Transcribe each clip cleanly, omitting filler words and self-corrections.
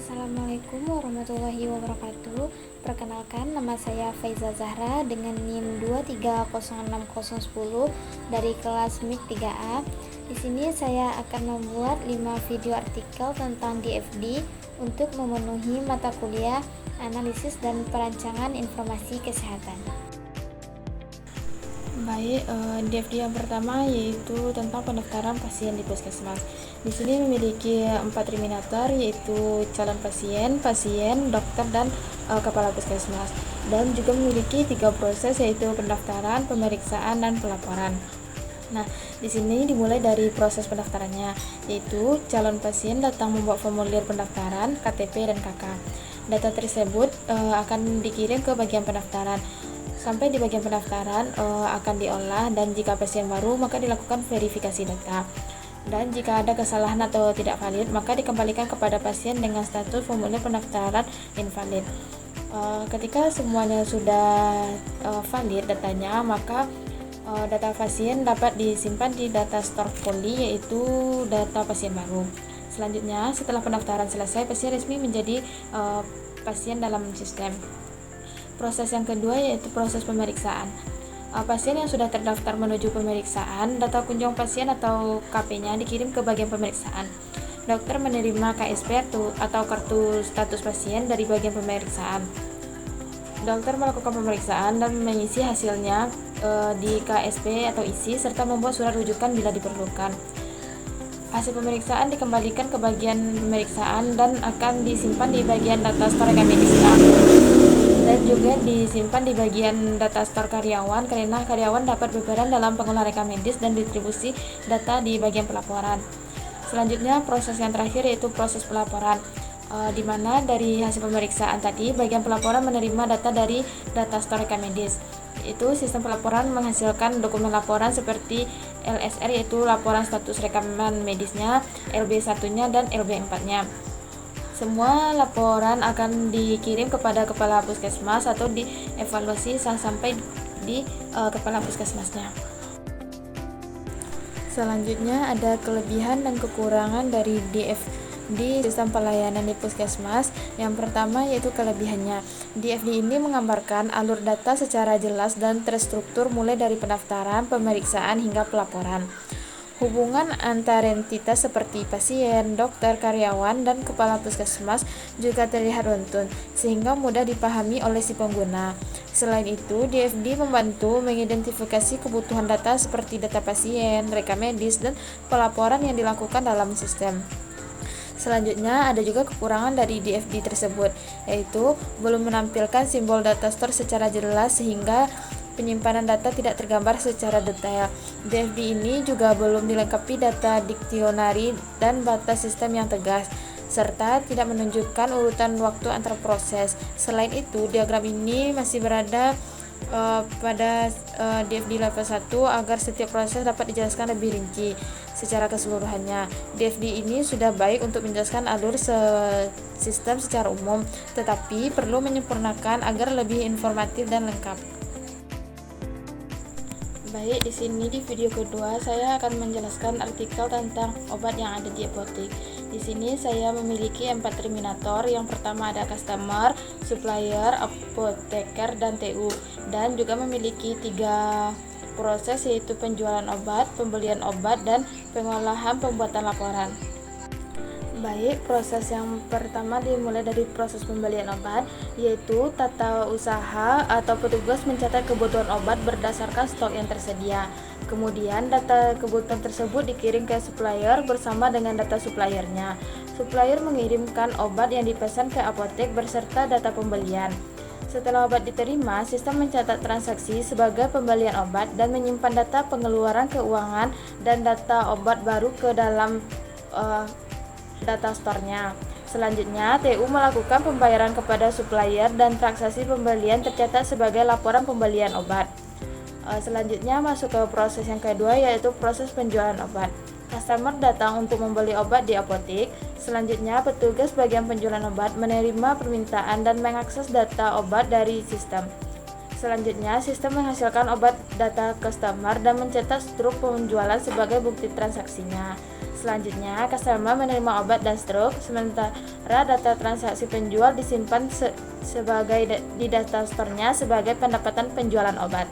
Assalamualaikum warahmatullahi wabarakatuh. Perkenalkan, nama saya Faiza Zahra dengan NIM 2306010 dari kelas MIK 3A. Di sini saya akan membuat 5 video artikel tentang DFD untuk memenuhi mata kuliah analisis dan perancangan informasi kesehatan. Baik, DFD yang pertama yaitu tentang pendaftaran pasien di puskesmas. Di sini memiliki 4 terminator, yaitu calon pasien, dokter, dan kepala puskesmas. Dan juga memiliki 3 proses, yaitu pendaftaran, pemeriksaan, dan pelaporan. Nah, di sini dimulai dari proses pendaftarannya, yaitu calon pasien datang membawa formulir pendaftaran, KTP, dan KK. Data tersebut akan dikirim ke bagian pendaftaran. Sampai di bagian pendaftaran akan diolah, dan jika pasien baru maka dilakukan verifikasi data. Dan jika ada kesalahan atau tidak valid maka dikembalikan kepada pasien dengan status formulir pendaftaran invalid. Ketika semuanya sudah valid datanya, maka data pasien dapat disimpan di data store Poli, yaitu data pasien baru. Selanjutnya, setelah pendaftaran selesai, pasien resmi menjadi pasien dalam sistem. Proses yang kedua yaitu proses pemeriksaan. Pasien yang sudah terdaftar menuju pemeriksaan, data kunjung pasien atau KP-nya dikirim ke bagian pemeriksaan. Dokter menerima KSP atau kartu status pasien dari bagian pemeriksaan. Dokter melakukan pemeriksaan dan mengisi hasilnya di KSP atau isi, serta membuat surat rujukan bila diperlukan. Hasil pemeriksaan dikembalikan ke bagian pemeriksaan dan akan disimpan di bagian data store rekam medisnya, dan juga disimpan di bagian data store karyawan, karena karyawan dapat berperan dalam pengolahan rekam medis dan distribusi data di bagian pelaporan. Selanjutnya, proses yang terakhir yaitu proses pelaporan, di mana dari hasil pemeriksaan tadi bagian pelaporan menerima data dari data store rekam medis. Itu sistem pelaporan menghasilkan dokumen laporan seperti LSR, yaitu laporan status rekaman medisnya, LB1-nya, dan LB4-nya. Semua laporan akan dikirim kepada kepala puskesmas atau dievaluasi sampai di kepala puskesmasnya. Selanjutnya ada kelebihan dan kekurangan dari DFD sistem pelayanan di puskesmas. Yang pertama yaitu kelebihannya. DFD ini menggambarkan alur data secara jelas dan terstruktur mulai dari pendaftaran, pemeriksaan, hingga pelaporan. Hubungan antar entitas seperti pasien, dokter, karyawan, dan kepala puskesmas juga terlihat runtun, sehingga mudah dipahami oleh si pengguna. Selain itu, DFD membantu mengidentifikasi kebutuhan data seperti data pasien, rekam medis, dan pelaporan yang dilakukan dalam sistem. Selanjutnya, ada juga kekurangan dari DFD tersebut, yaitu belum menampilkan simbol data store secara jelas sehingga penyimpanan data tidak tergambar secara detail. DFD ini juga belum dilengkapi data diksionari dan batas sistem yang tegas, serta tidak menunjukkan urutan waktu antar proses. Selain itu, diagram ini masih berada pada DFD level 1 agar setiap proses dapat dijelaskan lebih rinci secara keseluruhannya. DFD ini sudah baik untuk menjelaskan alur sistem secara umum, tetapi perlu menyempurnakan agar lebih informatif dan lengkap. Baik, di sini di video kedua saya akan menjelaskan artikel tentang obat yang ada di apotek. Di sini saya memiliki 4 terminator. Yang pertama ada customer, supplier, apoteker, dan TU, dan juga memiliki 3 proses, yaitu penjualan obat, pembelian obat, dan pengolahan pembuatan laporan. Baik, proses yang pertama dimulai dari proses pembelian obat, yaitu tata usaha atau petugas mencatat kebutuhan obat berdasarkan stok yang tersedia. Kemudian data kebutuhan tersebut dikirim ke supplier bersama dengan data suppliernya. Supplier mengirimkan obat yang dipesan ke apotek beserta data pembelian. Setelah obat diterima, sistem mencatat transaksi sebagai pembelian obat dan menyimpan data pengeluaran keuangan dan data obat baru ke dalam data store-nya. Selanjutnya, TU melakukan pembayaran kepada supplier dan transaksi pembelian tercatat sebagai laporan pembelian obat. Selanjutnya masuk ke proses yang kedua, yaitu proses penjualan obat. Customer datang untuk membeli obat di apotek. Selanjutnya, petugas bagian penjualan obat menerima permintaan dan mengakses data obat dari sistem. Selanjutnya, sistem menghasilkan obat data customer dan mencetak struk penjualan sebagai bukti transaksinya. Selanjutnya, customer menerima obat dan stroke, sementara data transaksi penjual disimpan di data store-nya sebagai pendapatan penjualan obat.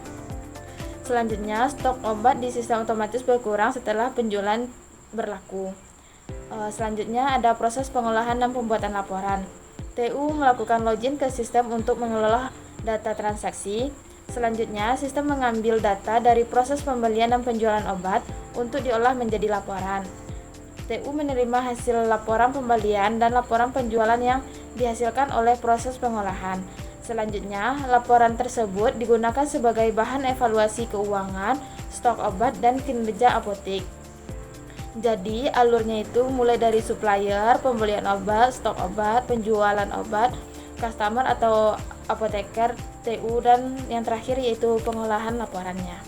Selanjutnya, stok obat di sistem otomatis berkurang setelah penjualan berlaku. Selanjutnya, ada proses pengolahan dan pembuatan laporan. TU melakukan login ke sistem untuk mengelola data transaksi. Selanjutnya, sistem mengambil data dari proses pembelian dan penjualan obat untuk diolah menjadi laporan. TU menerima hasil laporan pembelian dan laporan penjualan yang dihasilkan oleh proses pengolahan. Selanjutnya, laporan tersebut digunakan sebagai bahan evaluasi keuangan, stok obat, dan kinerja apotek. Jadi, alurnya itu mulai dari supplier, pembelian obat, stok obat, penjualan obat, customer atau apoteker, TU, dan yang terakhir yaitu pengolahan laporannya.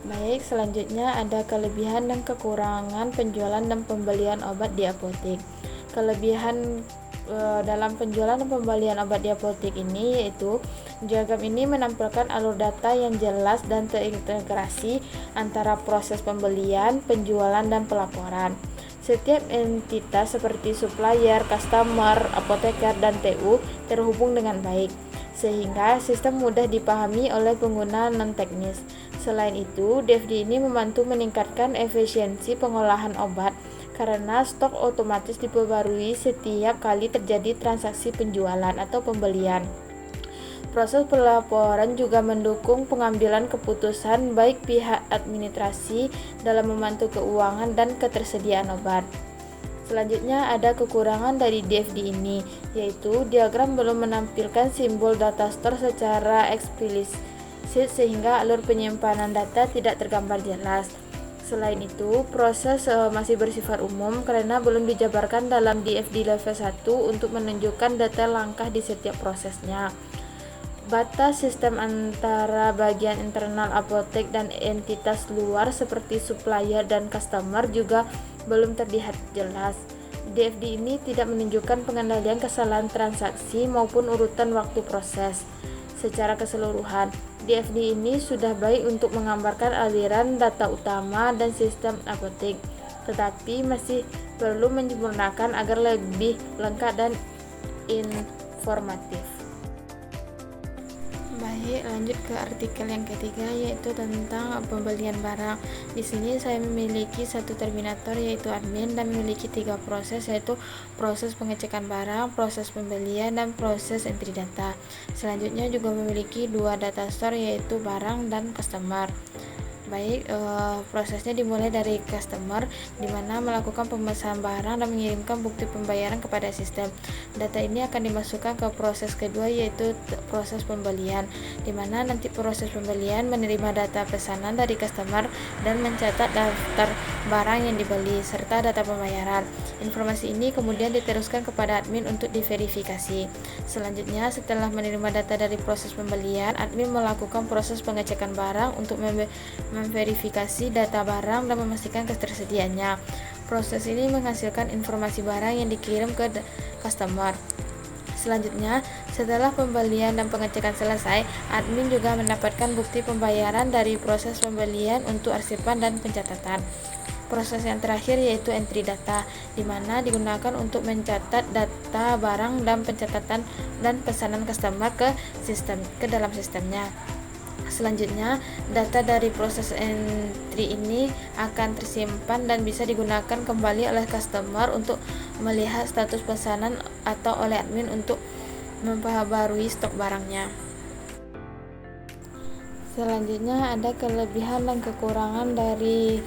Baik, selanjutnya ada kelebihan dan kekurangan penjualan dan pembelian obat di apotek. Kelebihan dalam penjualan dan pembelian obat di apotek ini yaitu diagram ini menampilkan alur data yang jelas dan terintegrasi antara proses pembelian, penjualan, dan pelaporan. Setiap entitas seperti supplier, customer, apoteker, dan TU terhubung dengan baik, sehingga sistem mudah dipahami oleh pengguna non-teknis. Selain itu, DFD ini membantu meningkatkan efisiensi pengolahan obat karena stok otomatis diperbarui setiap kali terjadi transaksi penjualan atau pembelian. Proses pelaporan juga mendukung pengambilan keputusan baik pihak administrasi dalam membantu keuangan dan ketersediaan obat. Selanjutnya ada kekurangan dari DFD ini, yaitu diagram belum menampilkan simbol data store secara eksplisit sehingga alur penyimpanan data tidak tergambar jelas. Selain itu, proses masih bersifat umum karena belum dijabarkan dalam DFD level 1 untuk menunjukkan data langkah di setiap prosesnya. Batas sistem antara bagian internal apotek dan entitas luar seperti supplier dan customer juga belum terlihat jelas. DFD ini tidak menunjukkan pengendalian kesalahan transaksi maupun urutan waktu proses. Secara keseluruhan, DFD ini sudah baik untuk menggambarkan aliran data utama dan sistem apotek, tetapi masih perlu menyempurnakan agar lebih lengkap dan informatif. Baik, lanjut ke artikel yang ketiga yaitu tentang pembelian barang. Di sini saya memiliki satu terminator yaitu admin dan memiliki 3 proses yaitu proses pengecekan barang, proses pembelian, dan proses entry data. Selanjutnya juga memiliki 2 data store yaitu barang dan customer. Baik, prosesnya dimulai dari customer, di mana melakukan pemesanan barang dan mengirimkan bukti pembayaran kepada sistem. Data ini akan dimasukkan ke proses kedua yaitu proses pembelian, di mana nanti proses pembelian menerima data pesanan dari customer dan mencatat daftar barang yang dibeli serta data pembayaran. Informasi ini kemudian diteruskan kepada admin untuk diverifikasi. Selanjutnya, setelah menerima data dari proses pembelian, admin melakukan proses pengecekan barang untuk memverifikasi data barang dan memastikan ketersediaannya. Proses ini menghasilkan informasi barang yang dikirim ke customer. Selanjutnya, setelah pembelian dan pengecekan selesai, admin juga mendapatkan bukti pembayaran dari proses pembelian untuk arsipan dan pencatatan. Proses yang terakhir yaitu entry data, di mana digunakan untuk mencatat data barang dan pencatatan dan pesanan customer ke dalam sistemnya. Selanjutnya, data dari proses entry ini akan tersimpan dan bisa digunakan kembali oleh customer untuk melihat status pesanan atau oleh admin untuk memperbarui stok barangnya. Selanjutnya ada kelebihan dan kekurangan dari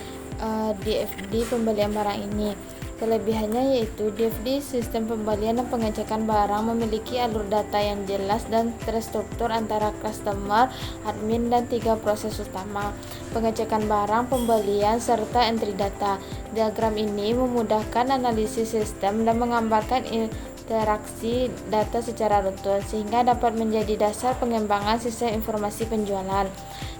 DFD pembelian barang ini. Kelebihannya yaitu DFD sistem pembelian dan pengecekan barang memiliki alur data yang jelas dan terstruktur antara customer, admin, dan 3 proses utama: pengecekan barang, pembelian, serta entry data. Diagram ini memudahkan analisis sistem dan menggambarkan interaksi data secara runtun sehingga dapat menjadi dasar pengembangan sistem informasi penjualan.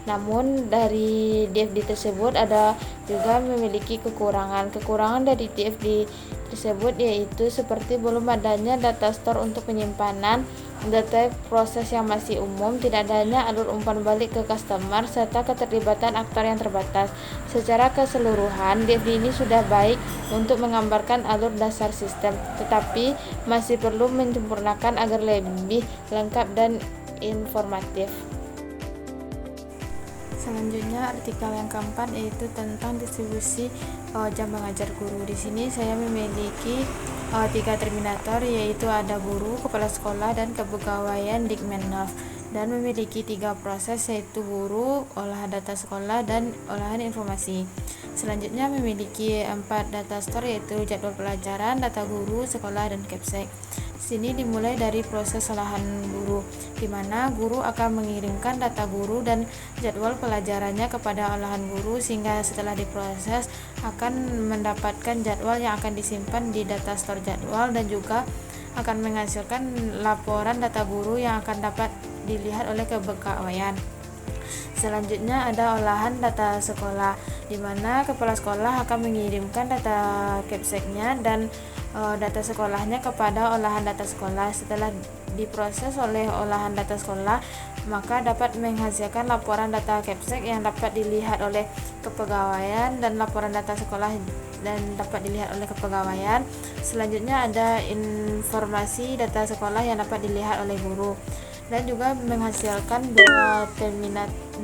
Namun dari DFD tersebut ada juga memiliki kekurangan. Kekurangan dari DFD tersebut yaitu seperti belum adanya data store untuk penyimpanan, detail proses yang masih umum, tidak adanya alur umpan balik ke customer, serta keterlibatan aktor yang terbatas. Secara keseluruhan, DFD ini sudah baik untuk menggambarkan alur dasar sistem, tetapi masih perlu menyempurnakan agar lebih lengkap dan informatif. Selanjutnya artikel yang keempat yaitu tentang distribusi jam mengajar guru. Di sini saya memiliki 3 terminator, yaitu ada guru, kepala sekolah, dan kepegawaian Dikmenov, dan memiliki 3 proses yaitu guru, olahan data sekolah, dan olahan informasi. Selanjutnya memiliki 4 data store yaitu jadwal pelajaran, data guru, sekolah, dan capsek. Sini dimulai dari proses olahan guru, di mana guru akan mengirimkan data guru dan jadwal pelajarannya kepada olahan guru, sehingga setelah diproses akan mendapatkan jadwal yang akan disimpan di data store jadwal, dan juga akan menghasilkan laporan data guru yang akan dapat dilihat oleh kepegawaian. Selanjutnya ada olahan data sekolah, di mana kepala sekolah akan mengirimkan data capseknya dan data sekolahnya kepada olahan data sekolah. Setelah diproses oleh olahan data sekolah, maka dapat menghasilkan laporan data capsek yang dapat dilihat oleh kepegawaian dan laporan data sekolah dan dapat dilihat oleh kepegawaian. Selanjutnya ada informasi data sekolah yang dapat dilihat oleh guru, dan juga menghasilkan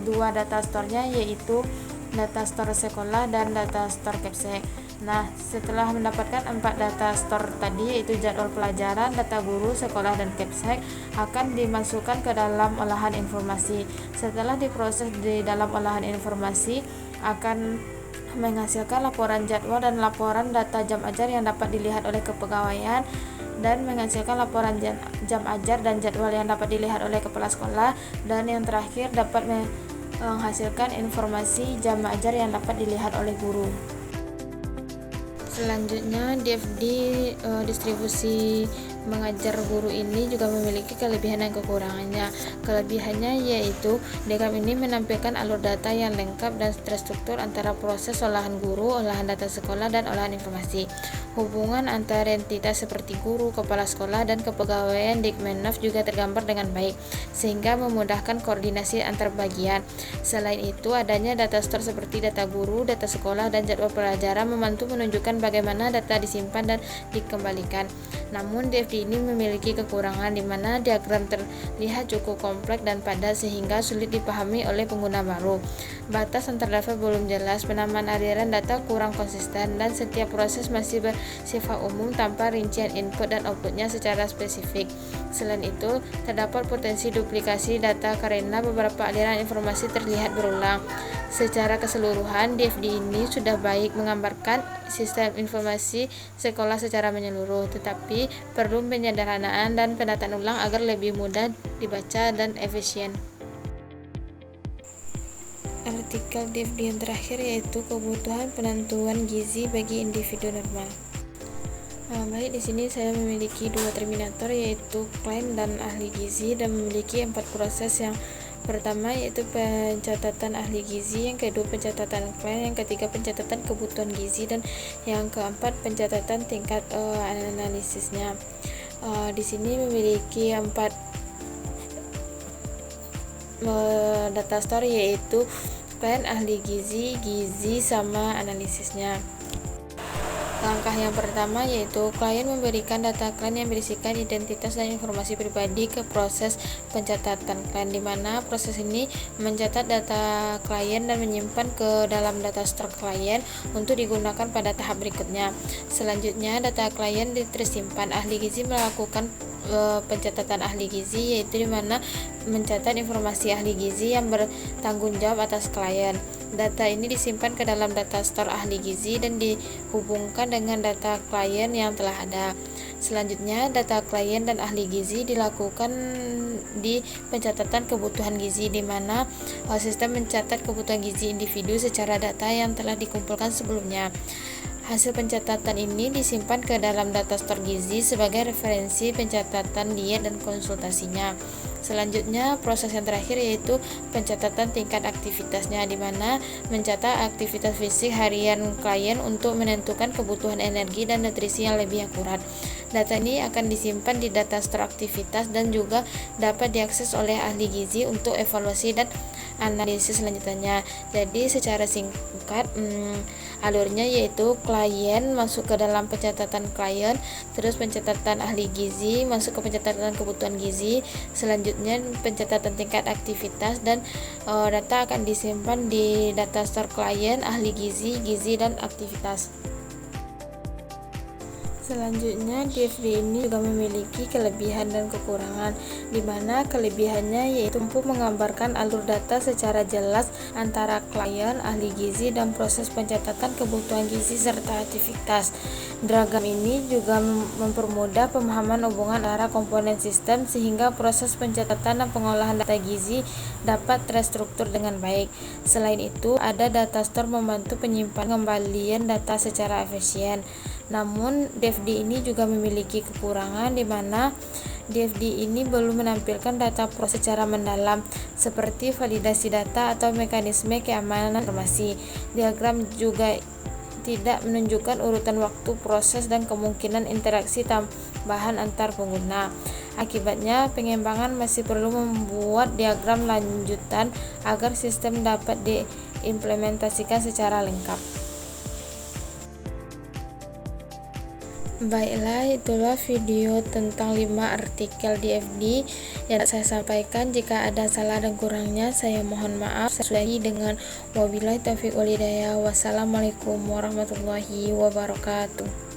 dua data store-nya, yaitu data store sekolah dan data store capsek. Nah, setelah mendapatkan 4 data store tadi, yaitu jadwal pelajaran, data guru, sekolah, dan capsek, akan dimasukkan ke dalam olahan informasi. Setelah diproses di dalam olahan informasi, akan menghasilkan laporan jadwal dan laporan data jam ajar yang dapat dilihat oleh kepegawaian, dan menghasilkan laporan jam ajar dan jadwal yang dapat dilihat oleh kepala sekolah, dan yang terakhir dapat menghasilkan informasi jam ajar yang dapat dilihat oleh guru. Selanjutnya DFD distribusi mengajar guru ini juga memiliki kelebihan dan kekurangannya. Kelebihannya yaitu DKM ini menampilkan alur data yang lengkap dan terstruktur antara proses olahan guru, olahan data sekolah, dan olahan informasi. Hubungan antara entitas seperti guru, kepala sekolah, dan kepegawaian Dikmenov juga tergambar dengan baik, sehingga memudahkan koordinasi antar bagian. Selain itu, adanya data store seperti data guru, data sekolah, dan jadwal pelajaran membantu menunjukkan bagaimana data disimpan dan dikembalikan. Namun DFD ini memiliki kekurangan, di mana diagram terlihat cukup kompleks dan padat sehingga sulit dipahami oleh pengguna baru. Batas antar level belum jelas, penamaan aliran data kurang konsisten, dan setiap proses masih bersifat umum tanpa rincian input dan outputnya secara spesifik. Selain itu, terdapat potensi duplikasi data karena beberapa aliran informasi terlihat berulang. Secara keseluruhan, DFD ini sudah baik menggambarkan sistem informasi sekolah secara menyeluruh, tetapi perlu penyederhanaan dan pendataan ulang agar lebih mudah dibaca dan efisien. Artikel DFD yang terakhir yaitu kebutuhan penentuan gizi bagi individu normal. Baik, di sini saya memiliki 2 terminator, yaitu klien dan ahli gizi, dan memiliki 4 proses. Yang pertama yaitu pencatatan ahli gizi, yang kedua pencatatan klien, yang ketiga pencatatan kebutuhan gizi, dan yang keempat pencatatan tingkat analisisnya. Di sini memiliki 4 data store, yaitu klien, ahli gizi, sama analisisnya. Langkah yang pertama yaitu klien memberikan data klien yang berisikan identitas dan informasi pribadi ke proses pencatatan klien, di mana proses ini mencatat data klien dan menyimpan ke dalam data store klien untuk digunakan pada tahap berikutnya. Selanjutnya data klien tersimpan. Ahli gizi melakukan pencatatan ahli gizi, yaitu di mana mencatat informasi ahli gizi yang bertanggung jawab atas klien. Data ini disimpan ke dalam data store ahli gizi dan dihubungkan dengan data klien yang telah ada. Selanjutnya, data klien dan ahli gizi dilakukan di pencatatan kebutuhan gizi, di mana sistem mencatat kebutuhan gizi individu secara data yang telah dikumpulkan sebelumnya. Hasil pencatatan ini disimpan ke dalam data store gizi sebagai referensi pencatatan diet dan konsultasinya. Selanjutnya proses yang terakhir yaitu pencatatan tingkat aktivitasnya, di mana mencatat aktivitas fisik harian klien untuk menentukan kebutuhan energi dan nutrisi yang lebih akurat. Data ini akan disimpan di data store aktivitas dan juga dapat diakses oleh ahli gizi untuk evaluasi dan analisis selanjutnya. Jadi secara singkat alurnya yaitu klien masuk ke dalam pencatatan klien, terus pencatatan ahli gizi masuk ke pencatatan kebutuhan gizi, selanjutnya pencatatan tingkat aktivitas, dan data akan disimpan di data store klien, ahli gizi dan aktivitas. Selanjutnya, DFD ini juga memiliki kelebihan dan kekurangan, di mana kelebihannya yaitu mampu menggambarkan alur data secara jelas antara klien, ahli gizi, dan proses pencatatan kebutuhan gizi serta aktivitas. Diagram ini juga mempermudah pemahaman hubungan antara komponen sistem sehingga proses pencatatan dan pengolahan data gizi dapat terstruktur dengan baik. Selain itu, ada data store membantu penyimpanan kembalian data secara efisien. Namun, DFD ini juga memiliki kekurangan, di mana DFD ini belum menampilkan data proses secara mendalam seperti validasi data atau mekanisme keamanan informasi. Diagram juga tidak menunjukkan urutan waktu proses dan kemungkinan interaksi tambahan antar pengguna. Akibatnya, pengembangan masih perlu membuat diagram lanjutan agar sistem dapat diimplementasikan secara lengkap. Baiklah, itulah video tentang 5 artikel DFD yang saya sampaikan. Jika ada salah dan kurangnya, saya mohon maaf. Saya sudahi dengan wabillahi taufiq wal hidayah. Wassalamualaikum warahmatullahi wabarakatuh.